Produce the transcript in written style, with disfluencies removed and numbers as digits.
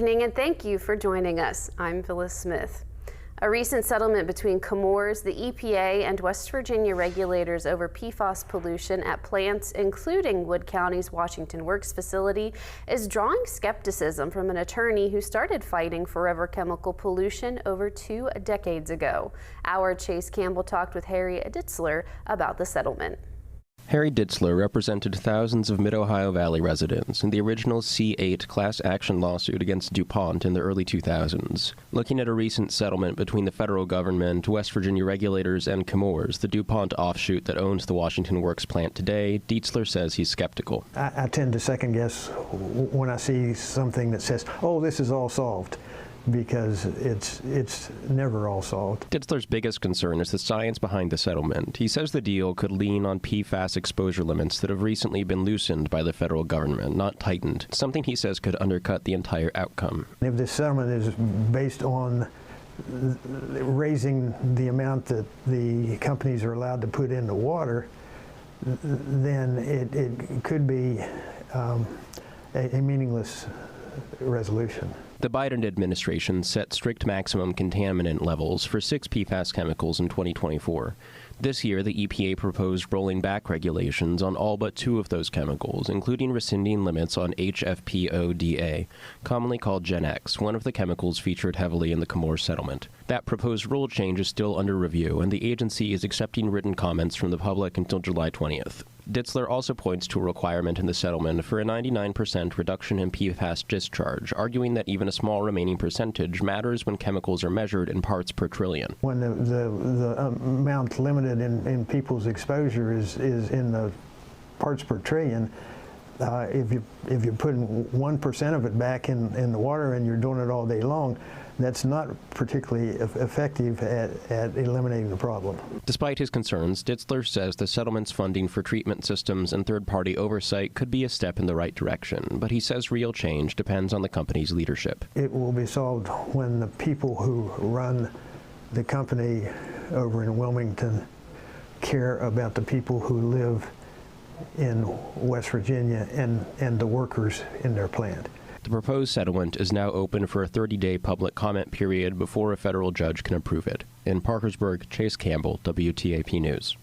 Good evening and thank you for joining us. I'm Phyllis Smith. A recent settlement between Chemours, the EPA, and West Virginia regulators over PFAS pollution at plants, including Wood County's Washington Works facility, is drawing skepticism from an attorney who started fighting forever chemical pollution over 2 decades ago. Our Chase Campbell talked with Harry Deitzler about the settlement. Harry Deitzler represented thousands of Mid-Ohio Valley residents in the original C8 class action lawsuit against DuPont in the early 2000s. Looking at a recent settlement between the federal government, West Virginia regulators, and Chemours, the DuPont offshoot that owns the Washington Works plant today, Deitzler says he's skeptical. I tend to second guess when I see something that says, oh, this is all solved, because it's never all solved. Deitzler's biggest concern is the science behind the settlement. He says the deal could lean on PFAS exposure limits that have recently been loosened by the federal government, not tightened, something he says could undercut the entire outcome. If this settlement is based on raising the amount that the companies are allowed to put into water, then it could be a meaningless resolution. The Biden administration set strict maximum contaminant levels for 6 PFAS chemicals in 2024. This year, the EPA proposed rolling back regulations on all but 2 of those chemicals, including rescinding limits on HFPODA, commonly called Gen X, one of the chemicals featured heavily in the Chemours settlement. That proposed rule change is still under review, and the agency is accepting written comments from the public until July 20th. Deitzler also points to a requirement in the settlement for a 99% reduction in PFAS discharge, arguing that even a small remaining percentage matters when chemicals are measured in parts per trillion. When the amount limited in people's exposure is in the parts per trillion, if you're putting 1% of it back in the water and you're doing it all day long, that's not particularly effective at eliminating the problem. Despite his concerns, Deitzler says the settlement's funding for treatment systems and third-party oversight could be a step in the right direction, but he says real change depends on the company's leadership. It will be solved when the people who run the company over in Wilmington care about the people who live in West Virginia and the workers in their plant. The proposed settlement is now open for a 30-day public comment period before a federal judge can approve it. In Parkersburg, Chase Campbell, WTAP News.